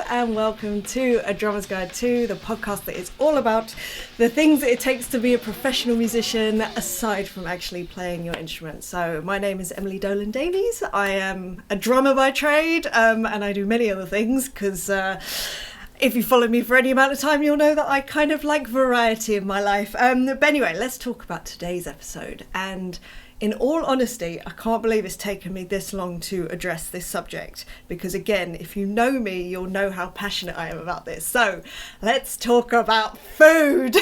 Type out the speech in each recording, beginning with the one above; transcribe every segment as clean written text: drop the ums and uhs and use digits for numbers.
and welcome to A Drummer's Guide to, the podcast that is all about the things that it takes to be a professional musician aside from actually playing your instrument. So my name is Emily Dolan Davies. I am a drummer by trade, and I do many other things because if you follow me for any amount of time, you'll know that I kind of like variety in my life. But anyway, let's talk about today's episode. And in all honesty, I can't believe it's taken me this long to address this subject because, again, if you know me, you'll know how passionate I am about this. So let's talk about food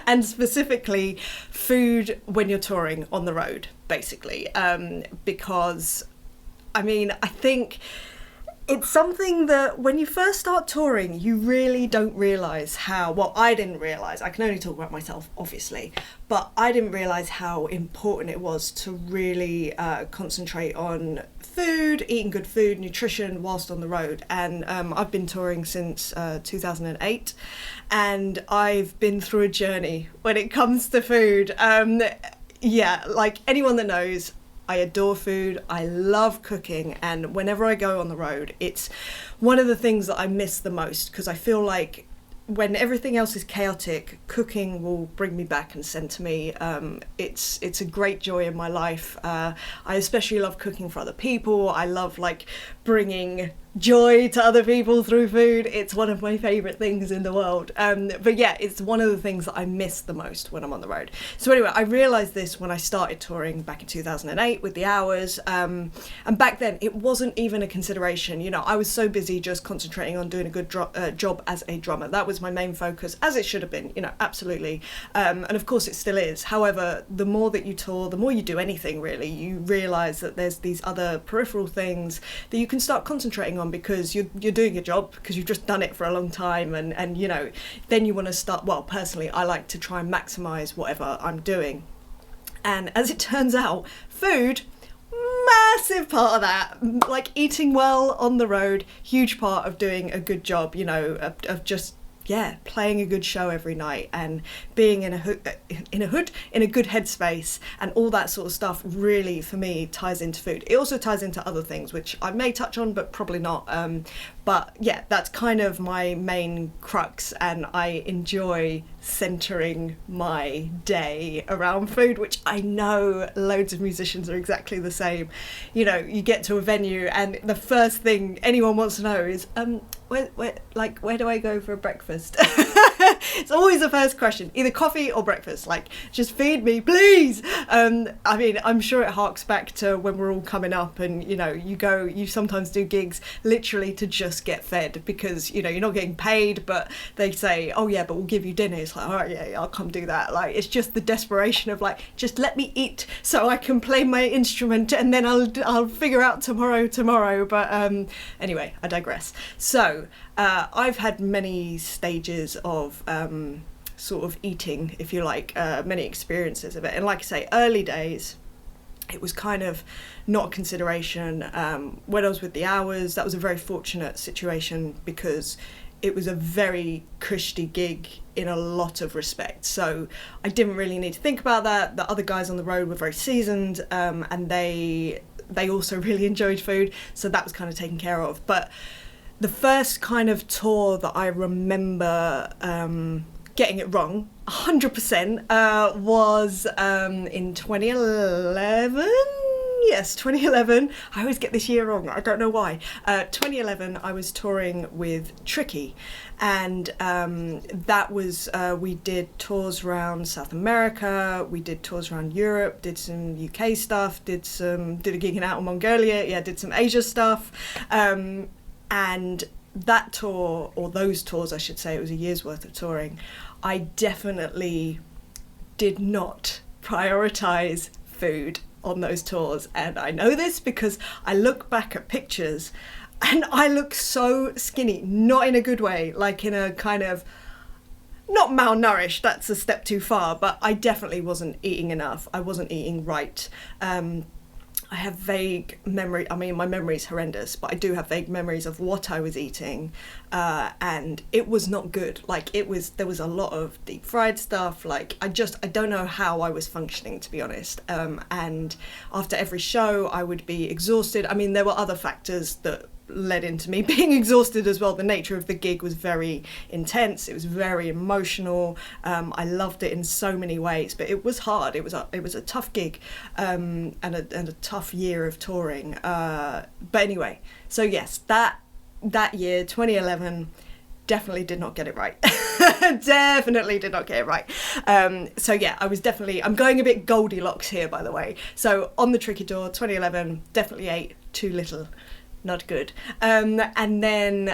and specifically food when you're touring on the road, basically, because, I mean, I think it's something that when you first start touring, you really don't realise how, well, I didn't realise, I can only talk about myself, obviously, but I didn't realise how important it was to really concentrate on food, eating good food, nutrition whilst on the road. And I've been touring since 2008, and I've been through a journey when it comes to food. Yeah, like anyone that knows, I adore food, I love cooking, and whenever I go on the road, it's one of the things that I miss the most because I feel like when everything else is chaotic, cooking will bring me back and center me. It's a great joy in my life. I especially love cooking for other people. I love bringing joy to other people through food. It's one of my favourite things in the world. But yeah, it's one of the things that I miss the most when I'm on the road. So anyway, I realised this when I started touring back in 2008 with the hours. And back then, it wasn't even a consideration. You know, I was so busy just concentrating on doing a good job as a drummer. That was my main focus, as it should have been, you know, absolutely. And of course it still is. However, the more that you tour, the more you do anything really, you realise that there's these other peripheral things that you can start concentrating on because you're doing your job because you've just done it for a long time, and you know, then you want to start, well, personally I like to try and maximise whatever I'm doing. And as it turns out, food, massive part of that, like eating well on the road, huge part of doing a good job, you know, of just playing a good show every night and being in a good headspace and all that sort of stuff really, for me, ties into food. It also ties into other things, which I may touch on, but probably not. But yeah, that's kind of my main crux, and I enjoy centering my day around food, which I know loads of musicians are exactly the same. You know, you get to a venue and the first thing anyone wants to know is, where do I go for breakfast? It's always the first question, either coffee or breakfast, like, just feed me, please. I mean, I'm sure it harks back to when we're all coming up and, you know, you sometimes do gigs literally to just get fed because, you know, you're not getting paid, but they say, oh yeah, but we'll give you dinner. It's like, all right, yeah, I'll come do that. Like, it's just the desperation of like, just let me eat so I can play my instrument and then I'll figure out tomorrow. But anyway, I digress. So I've had many stages of sort of eating, if you like, many experiences of it. And like I say, early days, it was kind of not a consideration. When I was with the hours, that was a very fortunate situation because it was a very cushy gig in a lot of respects. So I didn't really need to think about that. The other guys on the road were very seasoned, and they also really enjoyed food. So that was kind of taken care of. But the first kind of tour that I remember getting it wrong 100% was in 2011. Yes, 2011. I always get this year wrong. I don't know why. 2011, I was touring with Tricky, and that was we did tours around South America. We did tours around Europe. Did some UK stuff. Did a gig in Outer Mongolia. Yeah, did some Asia stuff. And that tour, or those tours, I should say, it was a year's worth of touring. I definitely did not prioritise food on those tours, and I know this because I look back at pictures and I look so skinny, not in a good way, like in a kind of, not malnourished, that's a step too far, but I definitely wasn't eating enough. I wasn't eating right. I have vague memory, I mean, my memory's horrendous, but I do have vague memories of what I was eating, and it was not good. Like, there was a lot of deep fried stuff, like, I don't know how I was functioning, to be honest, and after every show, I would be exhausted. I mean, there were other factors that led into me being exhausted as well. The nature of the gig was very intense. It was very emotional. I loved it in so many ways, but it was hard. It was a tough gig, and a tough year of touring. But anyway, so yes, that year, 2011, definitely did not get it right. Definitely did not get it right. So yeah, I'm going a bit Goldilocks here, by the way. So on the Tricky Tour, 2011, definitely ate too little. Not good. And then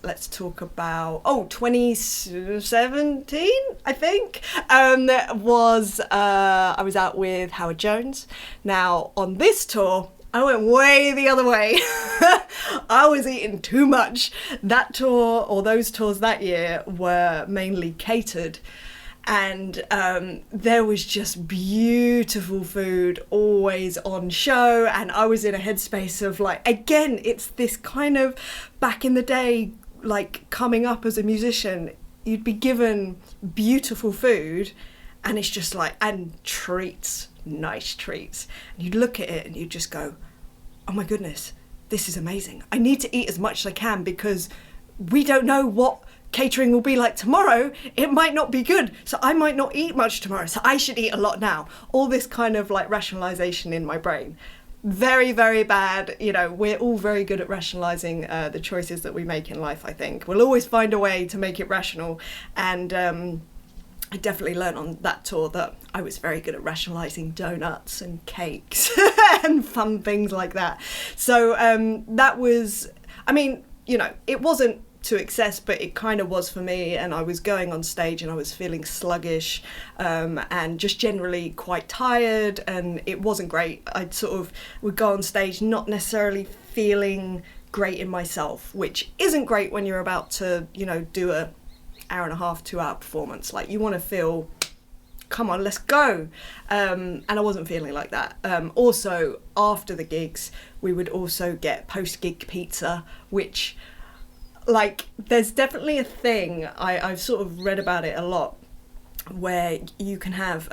let's talk about 2017, I think, I was out with Howard Jones. Now on this tour, I went way the other way. I was eating too much. That tour, or those tours that year, were mainly catered. And there was just beautiful food always on show. And I was in a headspace of like, again, it's this kind of back in the day, like coming up as a musician, you'd be given beautiful food and it's just like, and treats, nice treats. And you'd look at it and you'd just go, oh my goodness, this is amazing. I need to eat as much as I can because we don't know what catering will be like tomorrow. It might not be good, so I might not eat much tomorrow, so I should eat a lot now. All this kind of like rationalization in my brain. Very, very bad. You know, we're all very good at rationalizing the choices that we make in life, I think. We'll always find a way to make it rational. And I definitely learned on that tour that I was very good at rationalizing donuts and cakes and fun things like that. So that was, I mean, you know, it wasn't to excess, but it kind of was for me, and I was going on stage and I was feeling sluggish and just generally quite tired, and it wasn't great. I sort of would go on stage not necessarily feeling great in myself, which isn't great when you're about to, you know, do a hour and a half, 2 hour performance. Like, you want to feel, come on, let's go. And I wasn't feeling like that. Also, after the gigs, we would also get post-gig pizza, which, like, there's definitely a thing, I've sort of read about it a lot, where you can have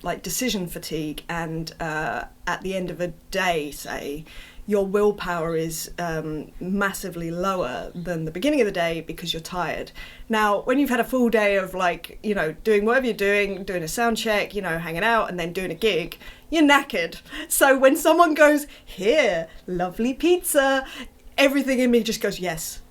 like decision fatigue, and at the end of a day, say, your willpower is massively lower than the beginning of the day because you're tired. Now, when you've had a full day of, like, you know, doing whatever you're doing a sound check, you know, hanging out, and then doing a gig, you're knackered. So when someone goes, here, lovely pizza, everything in me just goes, yes.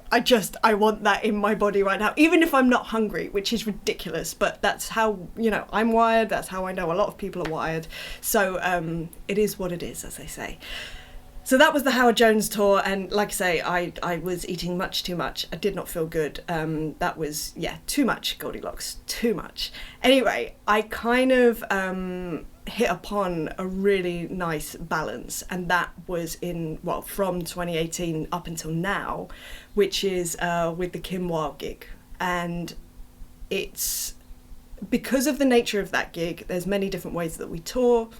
I want that in my body right now, even if I'm not hungry, which is ridiculous, but that's how, you know, I'm wired. That's how I know a lot of people are wired. So it is what it is, as they say. So that was the Howard Jones tour, and like I say, I was eating much too much. I did not feel good. That was, yeah, too much Goldilocks, too much. Anyway, I kind of hit upon a really nice balance, and that was from 2018 up until now, which is with the Kim Wilde gig. And it's because of the nature of that gig, there's many different ways that we tour,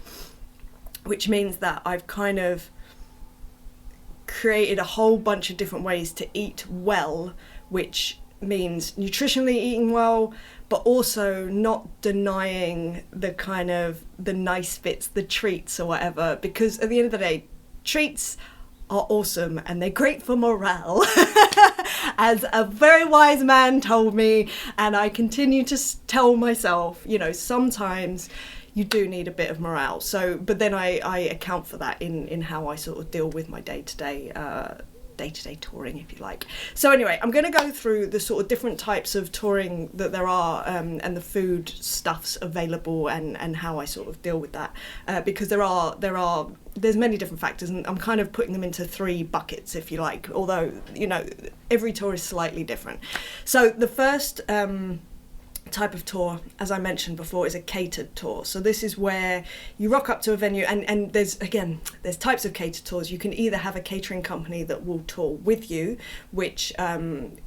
which means that I've kind of created a whole bunch of different ways to eat well, which means nutritionally eating well, but also not denying the kind of the nice bits, the treats or whatever, because at the end of the day, treats are awesome and they're great for morale, as a very wise man told me, and I continue to tell myself, you know, sometimes you do need a bit of morale. So, but then I account for that in how I sort of deal with my day-to-day touring, if you like. So anyway, I'm going to go through the sort of different types of touring that there are, and the food stuffs available, and how I sort of deal with that, because there's many different factors, and I'm kind of putting them into 3 buckets, if you like, although, you know, every tour is slightly different. So the first type of tour, as I mentioned before, is a catered tour. So this is where you rock up to a venue, and there's types of catered tours. You can either have a catering company that will tour with you, which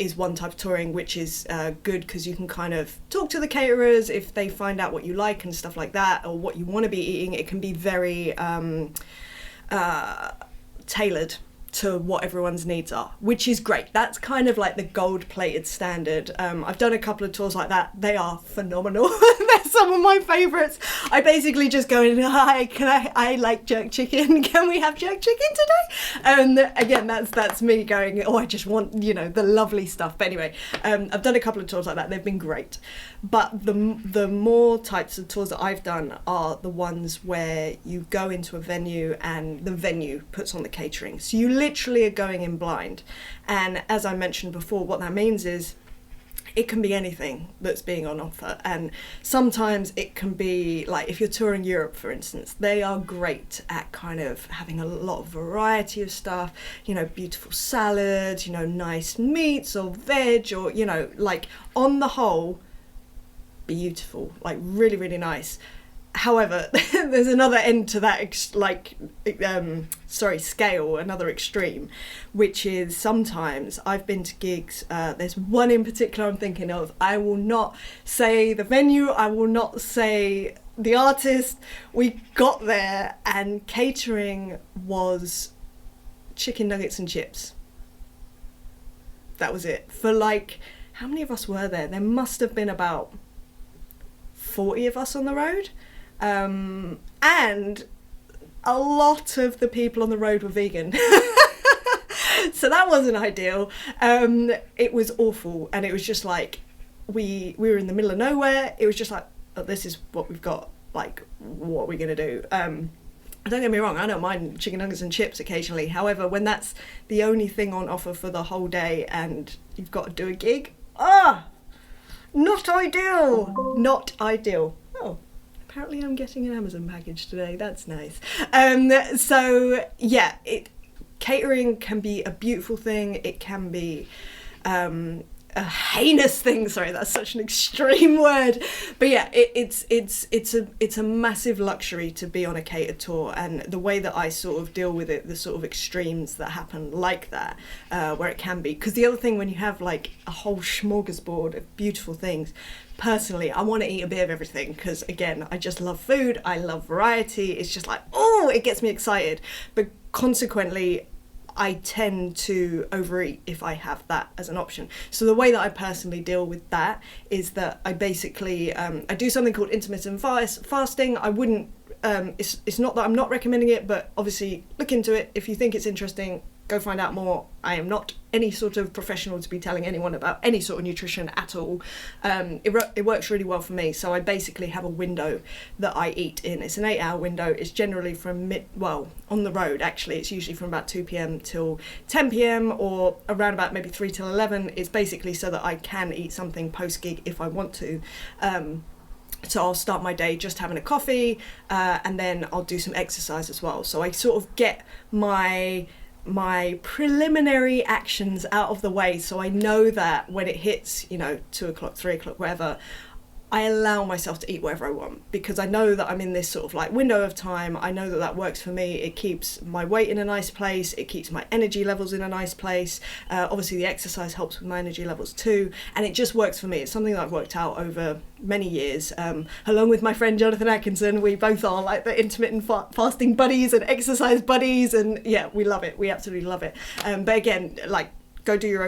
is one type of touring, which is good because you can kind of talk to the caterers if they find out what you like and stuff like that, or what you want to be eating. It can be very tailored to what everyone's needs are, which is great. That's kind of like the gold-plated standard. I've done a couple of tours like that. They are phenomenal. They're some of my favourites. I basically just go in, hi, I like jerk chicken. Can we have jerk chicken today? And again, that's me going, oh, I just want, you know, the lovely stuff. But anyway, I've done a couple of tours like that. They've been great. But the more types of tours that I've done are the ones where you go into a venue and the venue puts on the catering. So you literally are going in blind. And as I mentioned before, what that means is it can be anything that's being on offer. And sometimes it can be like, if you're touring Europe, for instance, they are great at kind of having a lot of variety of stuff, you know, beautiful salads, you know, nice meats or veg, or, you know, like on the whole, beautiful, like really, really nice. However, there's another end to that, scale, another extreme, which is sometimes I've been to gigs, there's one in particular I'm thinking of, I will not say the venue, I will not say the artist. We got there and catering was chicken nuggets and chips. That was it. For like, how many of us were there? There must have been about 40 of us on the road. And a lot of the people on the road were vegan. So that wasn't ideal. It was awful. And it was just like, we were in the middle of nowhere. It was just like, oh, this is what we've got. Like, what are we going to do? Don't get me wrong, I don't mind chicken nuggets and chips occasionally. However, when that's the only thing on offer for the whole day and you've got to do a gig, not ideal. Not ideal. Oh, apparently I'm getting an Amazon package today. That's nice. So yeah, catering can be a beautiful thing. It can be a heinous thing. Sorry, that's such an extreme word. But yeah, it's a massive luxury to be on a catered tour, and the way that I sort of deal with it, the sort of extremes that happen like that, where it can be. Because the other thing, when you have like a whole smorgasbord of beautiful things, personally, I want to eat a bit of everything, because again, I just love food, I love variety. It's just like, oh, it gets me excited. But consequently, I tend to overeat if I have that as an option. So the way that I personally deal with that is that I basically, I do something called intermittent fasting. I wouldn't, it's not that I'm not recommending it, but obviously look into it. If you think it's interesting, go find out more. I am not any sort of professional to be telling anyone about any sort of nutrition at all. It works really well for me. So I basically have a window that I eat in. It's an 8-hour window. It's generally from on the road actually, it's usually from about 2 p.m. till 10 p.m. or around about maybe 3 till 11. It's basically so that I can eat something post-gig if I want to. So I'll start my day just having a coffee, and then I'll do some exercise as well. So I sort of get my preliminary actions out of the way, so I know that when it hits, 2 o'clock, 3 o'clock, whatever, I allow myself to eat whatever I want, because I know that I'm in this sort of like window of time. I know that that works for me. It keeps my weight in a nice place. It keeps my energy levels in a nice place. Obviously the exercise helps with my energy levels too, and it just works for me. It's something that I've worked out over many years, along with my friend Jonathan Atkinson. We both are like the intermittent fasting buddies and exercise buddies, and yeah, we love it. We absolutely love it. But again, like, go do your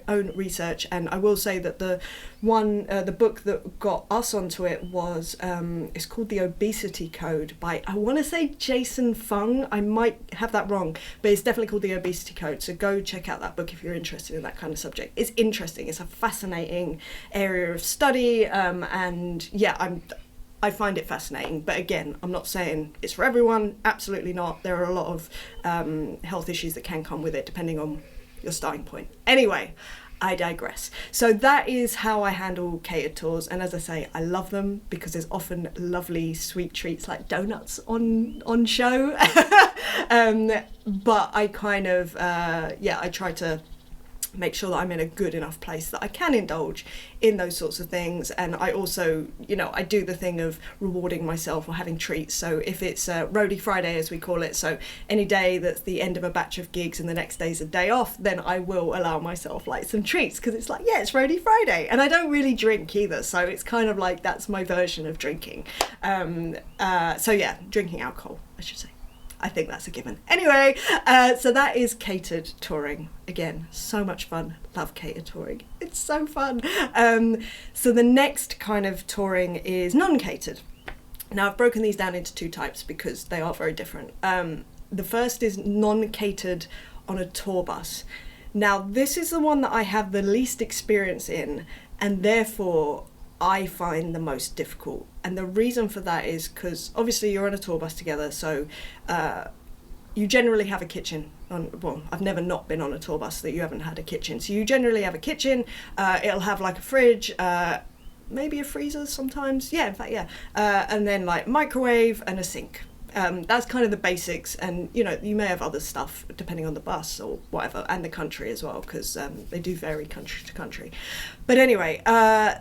own research. And I will say that the book that got us onto it was, it's called The Obesity Code by, I want to say Jason Fung. I might have that wrong, but it's definitely called The Obesity Code. So go check out that book if you're interested in that kind of subject. It's interesting. It's a fascinating area of study. And yeah, I find it fascinating, but again, I'm not saying it's for everyone. Absolutely not. There are a lot of health issues that can come with it, depending on your starting point. Anyway, I digress. So that is how I handle catered tours, and as I say, I love them because there's often lovely sweet treats like donuts on show. But I kind of I try to make sure that I'm in a good enough place that I can indulge in those sorts of things. And I also, I do the thing of rewarding myself or having treats. So if it's Roadie Friday, as we call it, so any day that's the end of a batch of gigs and the next day's a day off, then I will allow myself like some treats, because it's like, yeah, it's Roadie Friday, and I don't really drink either, so it's kind of like that's my version of drinking. So yeah, drinking alcohol, I should say. I think that's a given. Anyway, so that is catered touring. Again, so much fun. Love catered touring. It's so fun. So the next kind of touring is non-catered. Now, I've broken these down into two types because they are very different. The first is non-catered on a tour bus. Now, this is the one that I have the least experience in, and therefore I find the most difficult. And the reason for that is because obviously you're on a tour bus together, so you generally have a kitchen. Well, I've never not been on a tour bus that you haven't had a kitchen. So you generally have a kitchen, it'll have like a fridge, maybe a freezer sometimes. Yeah, in fact, yeah. And then like microwave and a sink. That's kind of the basics, and you know, you may have other stuff depending on the bus or whatever, and the country as well, because they do vary country to country. But anyway,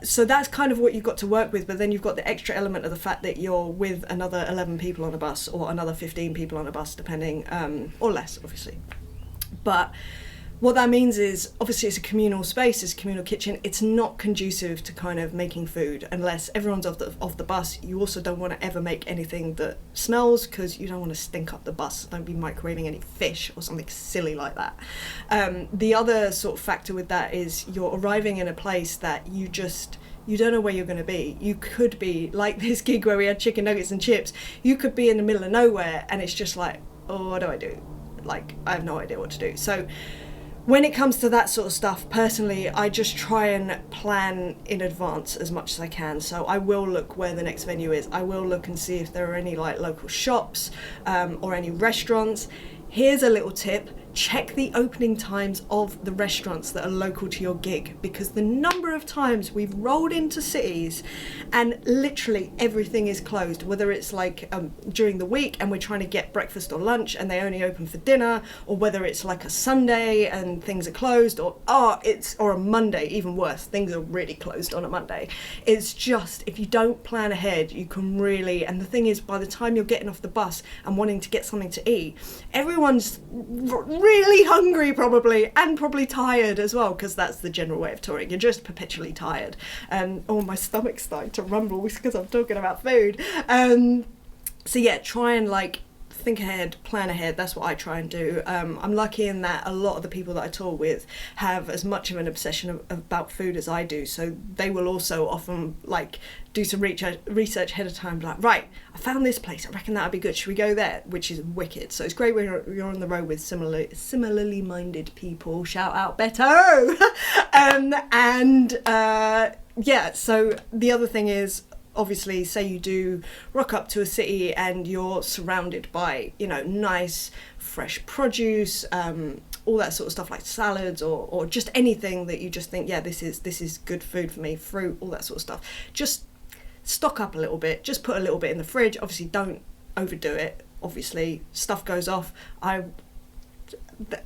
so that's kind of what you've got to work with, but then you've got the extra element of the fact that you're with another 11 people on a bus, or another 15 people on a bus, depending, or less, obviously. But what that means is, obviously it's a communal space, it's a communal kitchen, it's not conducive to kind of making food unless everyone's off the bus. You also don't want to ever make anything that smells, because you don't want to stink up the bus. Don't be microwaving any fish or something silly like that. The other sort of factor with that is you're arriving in a place that you don't know where you're going to be. You could be, like this gig where we had chicken nuggets and chips, you could be in the middle of nowhere and it's just like, oh, what do I do? Like, I have no idea what to do. So when it comes to that sort of stuff, personally, I just try and plan in advance as much as I can. So I will look where the next venue is. I will look and see if there are any like local shops or any restaurants. Here's a little tip. Check the opening times of the restaurants that are local to your gig, because the number of times we've rolled into cities and literally everything is closed, whether it's like during the week and we're trying to get breakfast or lunch and they only open for dinner, or whether it's like a Sunday and things are closed, or a Monday, even worse, things are really closed on a Monday. It's just, if you don't plan ahead, you can really, and the thing is, by the time you're getting off the bus and wanting to get something to eat, everyone's really hungry probably, and probably tired as well, because that's the general way of touring. You're just perpetually tired. Oh, my stomach's starting to rumble because I'm talking about food. So yeah, try and like think ahead, plan ahead. That's what I try and do. I'm lucky in that a lot of the people that I tour with have as much of an obsession about food as I do, so they will also often like do some research ahead of time, like, right, I found this place, I reckon that'd be good, should we go there? Which is wicked. So it's great when you're on the road with similarly minded people. Shout out Beto. Yeah, so the other thing is, obviously, say you do rock up to a city and you're surrounded by, you know, nice fresh produce, all that sort of stuff, like salads or just anything that you just think, yeah, this is good food for me, fruit, all that sort of stuff. Just stock up a little bit, just put a little bit in the fridge. Obviously don't overdo it. Obviously stuff goes off.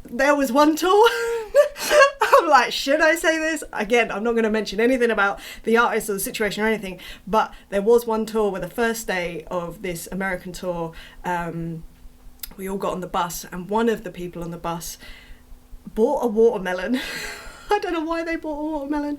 There was one tour I'm like, should I say this? Again, I'm not going to mention anything about the artist or the situation or anything, but there was one tour where the first day of this American tour, we all got on the bus, and one of the people on the bus bought a watermelon. I don't know why they bought a watermelon.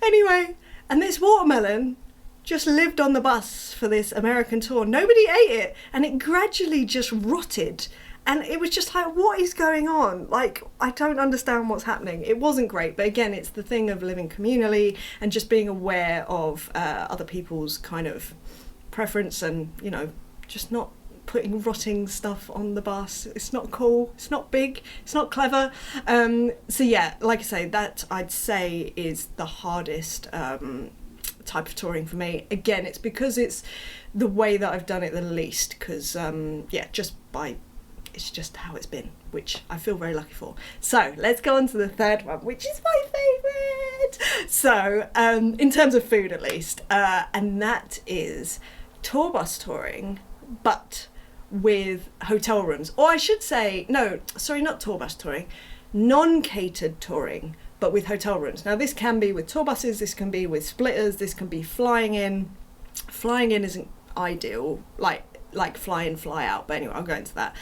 Anyway, and this watermelon just lived on the bus for this American tour. Nobody ate it, and it gradually just rotted. And it was just like, what is going on? Like, I don't understand what's happening. It wasn't great, but again, it's the thing of living communally and just being aware of other people's kind of preference, and, you know, just not putting rotting stuff on the bus. It's not cool, it's not big, it's not clever. So yeah, like I say, that I'd say is the hardest type of touring for me. Again, it's because it's the way that I've done it the least, because it's just how it's been, which I feel very lucky for. So let's go on to the third one, which is my favourite. So in terms of food at least, and that is tour bus touring, but with hotel rooms. Or I should say, no, sorry, not tour bus touring, non-catered touring, but with hotel rooms. Now this can be with tour buses, this can be with splitters, this can be flying in. Flying in isn't ideal, like fly in, fly out, but anyway, I'll go into that.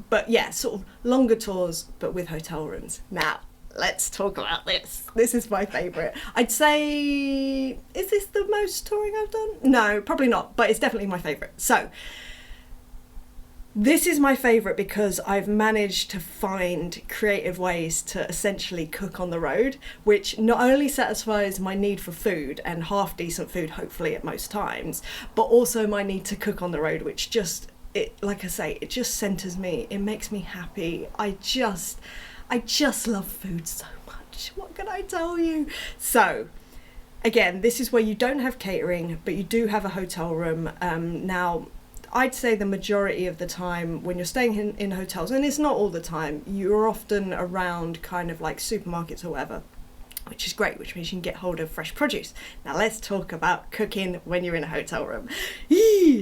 But yeah, sort of longer tours, but with hotel rooms. Now, let's talk about this. This is my favourite. I'd say, is this the most touring I've done? No, probably not, but it's definitely my favourite. So, This is my favourite because I've managed to find creative ways to essentially cook on the road, which not only satisfies my need for food and half decent food, hopefully at most times, but also my need to cook on the road, which just, it, like I say, it just centres me. It makes me happy. I just love food so much. What can I tell you? So, again, this is where you don't have catering, but you do have a hotel room. Now, I'd say the majority of the time when you're staying in hotels, and it's not all the time, you're often around kind of like supermarkets or whatever, which is great, which means you can get hold of fresh produce. Now let's talk about cooking when you're in a hotel room.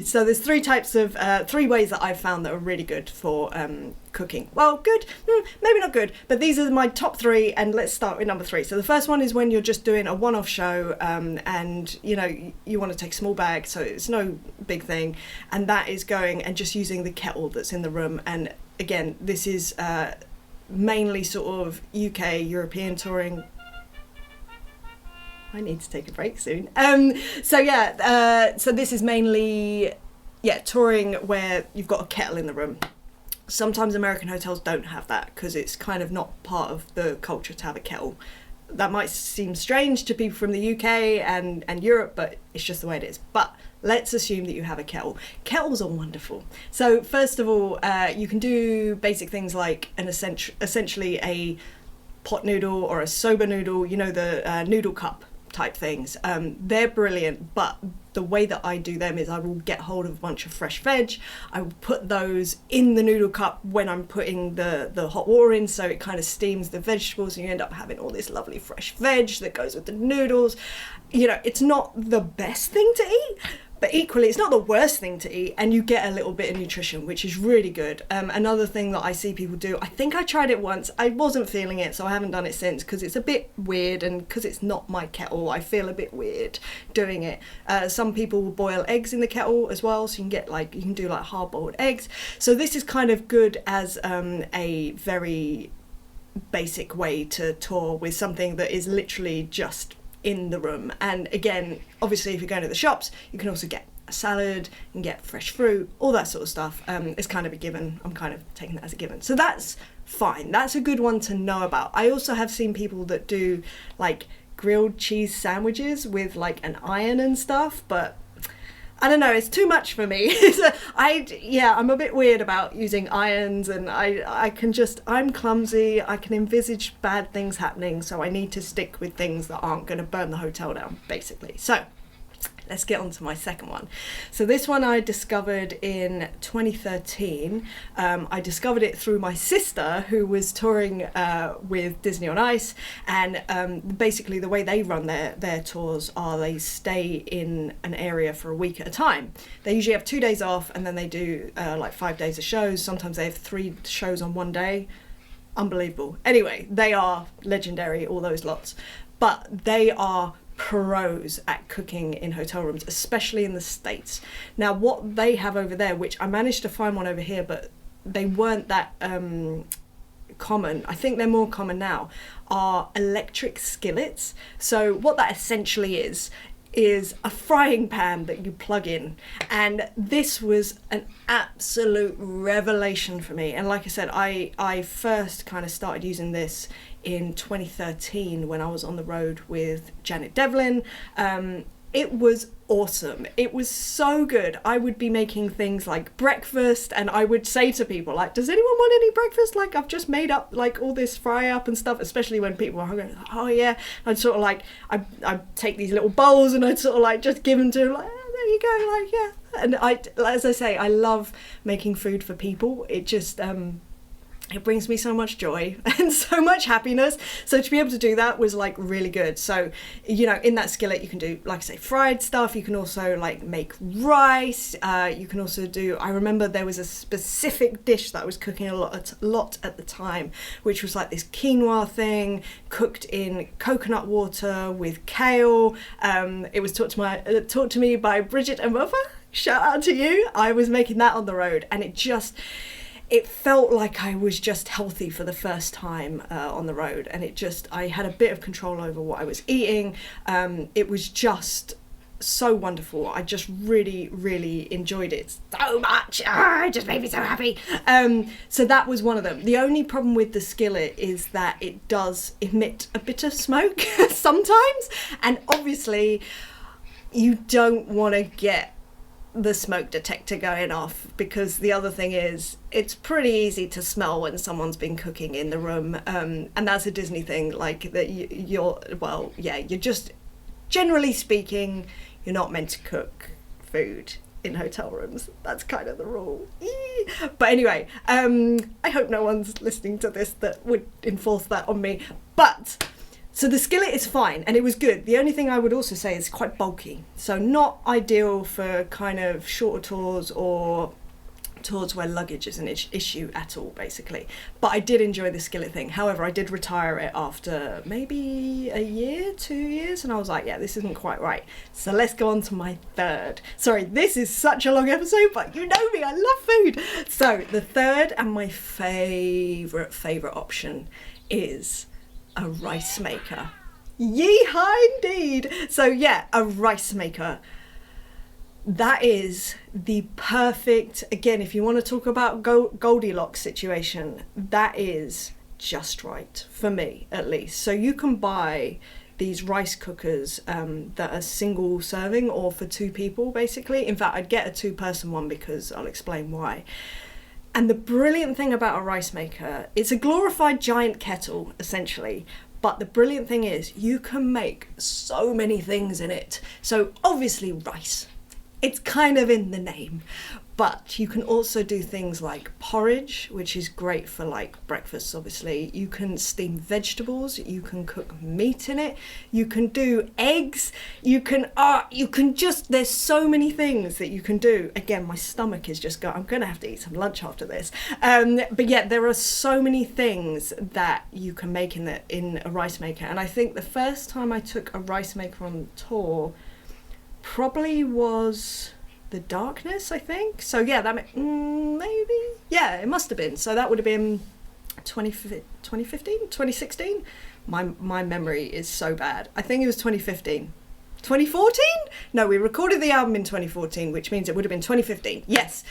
So there's three ways that I've found that are really good for cooking. Well, good, maybe not good, but these are my top three, and let's start with number three. So the first one is when you're just doing a one-off show, and you want to take a small bag, so it's no big thing, and that is going and just using the kettle that's in the room. And again, this is mainly sort of UK, European touring. I need to take a break soon. So this is mainly, touring where you've got a kettle in the room. Sometimes American hotels don't have that because it's kind of not part of the culture to have a kettle. That might seem strange to people from the UK and Europe, but it's just the way it is. But let's assume that you have a kettle. Kettles are wonderful. So first of all, you can do basic things like essentially a pot noodle or a soba noodle, the noodle cup type things. They're brilliant, but the way that I do them is I will get hold of a bunch of fresh veg. I will put those in the noodle cup when I'm putting the hot water in, so it kind of steams the vegetables and you end up having all this lovely fresh veg that goes with the noodles. It's not the best thing to eat, but equally it's not the worst thing to eat, and you get a little bit of nutrition, which is really good. Another thing that I see people do, I think I tried it once, I wasn't feeling it, so I haven't done it since because it's a bit weird, and because it's not my kettle, I feel a bit weird doing it. Some people will boil eggs in the kettle as well, so you can do hard-boiled eggs. So this is kind of good as a very basic way to tour with something that is literally just in the room. And again, obviously if you're going to the shops, you can also get a salad and get fresh fruit, all that sort of stuff. It's kind of a given. I'm kind of taking that as a given, so that's fine. That's a good one to know about. I also have seen people that do grilled cheese sandwiches with an iron and stuff, but I don't know, it's too much for me. I'm a bit weird about using irons, and I'm clumsy, I can envisage bad things happening, so I need to stick with things that aren't going to burn the hotel down, basically. So let's get on to my second one. So this one I discovered in 2013. I discovered it through my sister, who was touring with Disney on Ice, and basically the way they run their tours are they stay in an area for a week at a time. They usually have 2 days off, and then they do 5 days of shows. Sometimes they have 3 shows on one day. Unbelievable. Anyway, they are legendary, all those lots, but they are pros at cooking in hotel rooms, especially in the States. Now what they have over there, which I managed to find one over here, but they weren't that common, I think they're more common now, are electric skillets. So what that essentially is a frying pan that you plug in, and this was an absolute revelation for me. And like I said, I first kind of started using this in 2013 when I was on the road with Janet Devlin. It was awesome. It was so good. I would be making things like breakfast, and I would say to people does anyone want any breakfast? I've just made up all this fry up and stuff, especially when people are hungry. Oh yeah. I'd sort of I'd take these little bowls and I'd sort of just give them to them, there you go, yeah. And as I say, I love making food for people. It just it brings me so much joy and so much happiness. So to be able to do that was really good. So, in that skillet you can do, like I say, fried stuff. You can also make rice. You can also do, I remember there was a specific dish that I was cooking a lot at the time, which was this quinoa thing cooked in coconut water with kale. It was taught to me by Bridget and Mother. Shout out to you. I was making that on the road, and it felt like I was just healthy for the first time on the road, and I had a bit of control over what I was eating. It was just so wonderful. I just really, really enjoyed it so much. It just made me so happy. So that was one of them. The only problem with the skillet is that it does emit a bit of smoke sometimes, and obviously you don't want to get the smoke detector going off, because the other thing is it's pretty easy to smell when someone's been cooking in the room, and that's a Disney thing, like that you're just, generally speaking, you're not meant to cook food in hotel rooms. That's kind of the rule. But anyway, I hope no one's listening to this that would enforce that on me. But so the skillet is fine and it was good. The only thing I would also say is quite bulky. So not ideal for kind of shorter tours or tours where luggage is an issue at all, basically. But I did enjoy the skillet thing. However, I did retire it after maybe a year, 2 years, and I was like, yeah, this isn't quite right. So let's go on to my third. Sorry, this is such a long episode, but you know me, I love food. So the third and my favorite option is a rice maker. Yeehaw indeed. So yeah, a rice maker. That is the perfect, again, if you want to talk about Goldilocks situation, that is just right for me, at least. So you can buy these rice cookers that are single serving or for two people, basically. In fact, I'd get a two-person one because I'll explain why. And the brilliant thing about a rice maker, it's a glorified giant kettle, essentially. But the brilliant thing is you can make so many things in it. So obviously rice. It's kind of in the name, but you can also do things like porridge, which is great for like breakfast, obviously. You can steam vegetables, you can cook meat in it, you can do eggs, you can just, there's so many things that you can do. Again, my stomach is just going, I'm going to have to eat some lunch after this. But yeah, there are so many things that you can make in a rice maker. And I think the first time I took a rice maker on tour probably was the Darkness, I think. So yeah, that maybe, yeah, it must have been. So that would have been 2015, 2016. My memory is so bad. I think it was 2015. 2014? No, we recorded the album in 2014, which means it would have been 2015. Yes.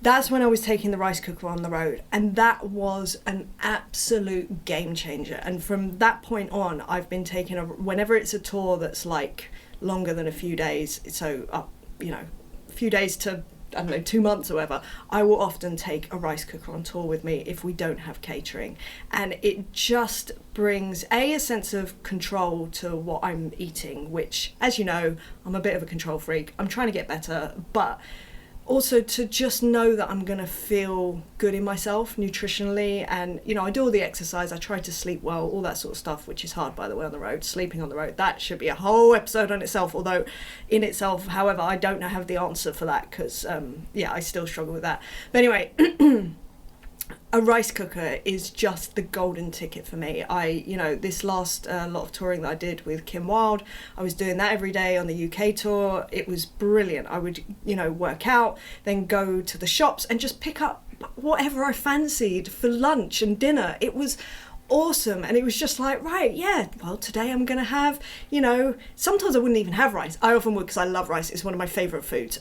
That's when I was taking the rice cooker on the road, and that was an absolute game changer. And from that point on, I've been taking whenever it's a tour that's like longer than a few days, so a few days to, I don't know, 2 months or whatever, I will often take a rice cooker on tour with me if we don't have catering. And it just brings a sense of control to what I'm eating, which, as you know, I'm a bit of a control freak. I'm trying to get better, but also to just know that I'm gonna feel good in myself nutritionally. And I do all the exercise, I try to sleep well, all that sort of stuff, which is hard, by the way, on the road. Sleeping on the road, that should be a whole episode on itself, although in itself, however, I don't have the answer for that, because I still struggle with that. But anyway, a rice cooker is just the golden ticket for me. This last lot of touring that I did with Kim Wilde, I was doing that every day on the UK tour. It was brilliant. I would, work out, then go to the shops and just pick up whatever I fancied for lunch and dinner. It was awesome. And it was just like, right, yeah, well, today I'm going to have, sometimes I wouldn't even have rice. I often would, because I love rice. It's one of my favourite foods.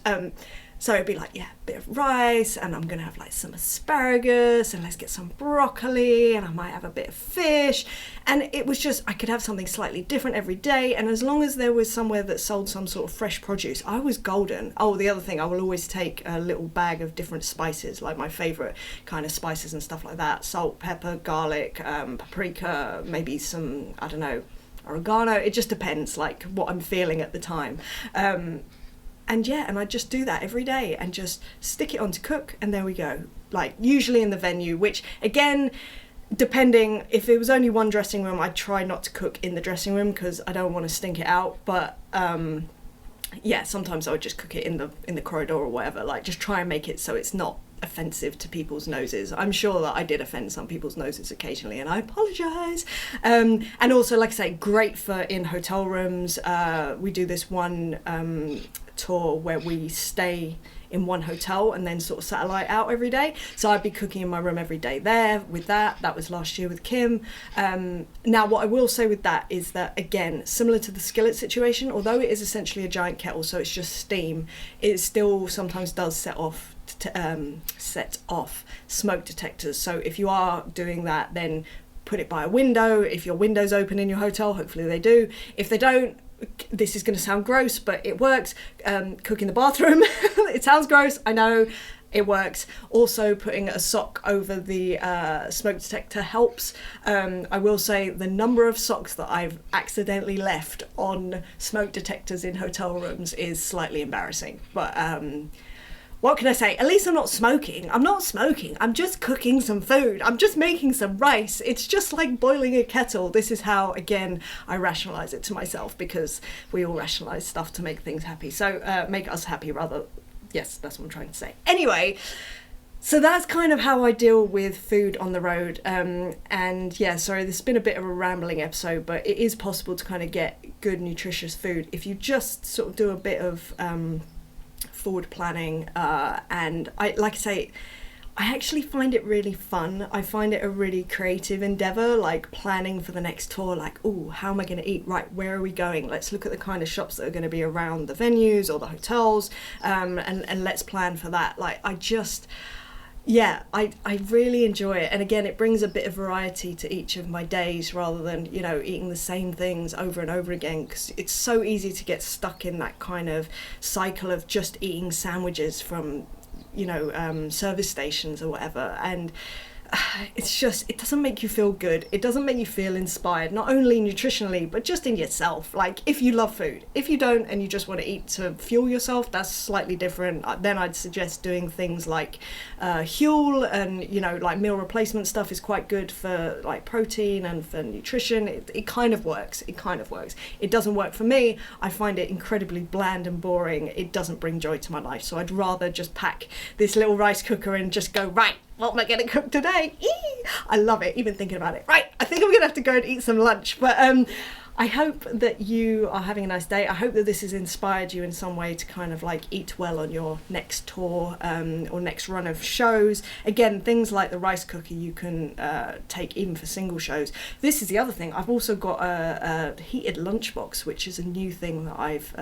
So it'd be like, yeah, a bit of rice, and I'm going to have like some asparagus, and let's get some broccoli, and I might have a bit of fish. And it was just, I could have something slightly different every day. And as long as there was somewhere that sold some sort of fresh produce, I was golden. Oh, the other thing, I will always take a little bag of different spices, like my favourite kind of spices and stuff like that. Salt, pepper, garlic, paprika, maybe some, I don't know, oregano. It just depends, like what I'm feeling at the time. And I just do that every day and just stick it on to cook, and there we go. Like usually in the venue, which again, depending, if it was only one dressing room, I'd try not to cook in the dressing room because I don't want to stink it out. But sometimes I would just cook it in the corridor or whatever, like just try and make it so it's not offensive to people's noses. I'm sure that I did offend some people's noses occasionally, and I apologise. And also, like I say, great for in hotel rooms. We do this one tour where we stay in one hotel and then sort of satellite out every day. So I'd be cooking in my room every day there with that. That was last year with Kim. Now, what I will say with that is that, again, similar to the skillet situation, although it is essentially a giant kettle, so it's just steam, it still sometimes does set off smoke detectors. So if you are doing that, then put it by a window. If your window's open in your hotel, hopefully they do. If they don't, this is going to sound gross, but it works. Cook in the bathroom. It sounds gross, I know, it works. Also, putting a sock over the smoke detector helps. I will say the number of socks that I've accidentally left on smoke detectors in hotel rooms is slightly embarrassing, but what can I say? At least I'm not smoking. I'm not smoking. I'm just cooking some food. I'm just making some rice. It's just like boiling a kettle. This is how, again, I rationalize it to myself, because we all rationalize stuff to make things happy. So make us happy, rather. Yes, that's what I'm trying to say. Anyway, so that's kind of how I deal with food on the road. And yeah, sorry, this has been a bit of a rambling episode, but it is possible to kind of get good, nutritious food if you just sort of do a bit of forward planning, and I actually find it really fun. I find it a really creative endeavor, like planning for the next tour, like, oh, how am I going to eat? Right, where are we going? Let's look at the kind of shops that are going to be around the venues or the hotels, and let's plan for that. Like, I really enjoy it. And again, it brings a bit of variety to each of my days, rather than, you know, eating the same things over and over again, because it's so easy to get stuck in that kind of cycle of just eating sandwiches from, you know, service stations or whatever. And it's just, it doesn't make you feel good. It doesn't make you feel inspired, not only nutritionally, but just in yourself. Like, if you love food, if you don't and you just want to eat to fuel yourself, that's slightly different. Then I'd suggest doing things like Huel, and, you know, like meal replacement stuff is quite good for like protein and for nutrition. It kind of works. It kind of works. It doesn't work for me. I find it incredibly bland and boring. It doesn't bring joy to my life. So I'd rather just pack this little rice cooker and just go, right, what am I going to cook today? I love it, even thinking about it. Right, I think I'm going to have to go and eat some lunch. But I hope that you are having a nice day. I hope that this has inspired you in some way to kind of like eat well on your next tour, or next run of shows. Again, things like the rice cooker you can take even for single shows. This is the other thing. I've also got a heated lunchbox, which is a new thing that I've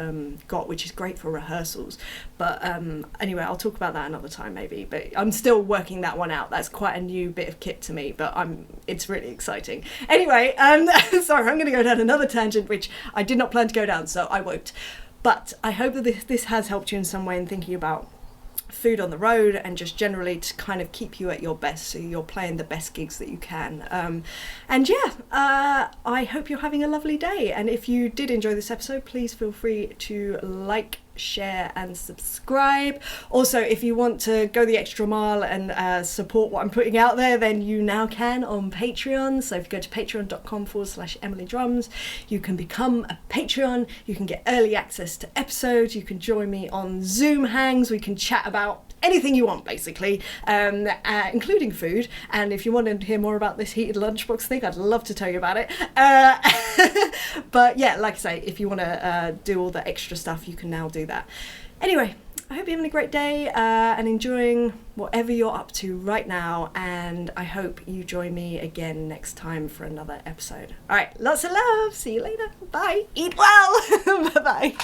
got, which is great for rehearsals. But anyway, I'll talk about that another time maybe. But I'm still working that one out. That's quite a new bit of kit to me, but it's really exciting. Anyway, sorry, I'm going to go down another tangent, which I did not plan to go down, so I won't. But I hope that this has helped you in some way in thinking about food on the road, and just generally to kind of keep you at your best, so you're playing the best gigs that you can. And yeah, I hope you're having a lovely day. And if you did enjoy this episode, please feel free to like, share and subscribe. Also, if you want to go the extra mile and support what I'm putting out there, then you now can on Patreon. So if you go to patreon.com/EmilyDrums, you can become a Patreon. You can get early access to episodes. You can join me on Zoom hangs. We can chat about anything you want, basically, including food. And if you want to hear more about this heated lunchbox thing, I'd love to tell you about it. But yeah, like I say, if you want to do all the extra stuff, you can now do that. Anyway, I hope you're having a great day and enjoying whatever you're up to right now. And I hope you join me again next time for another episode. All right, lots of love. See you later. Bye. Eat well. Bye-bye.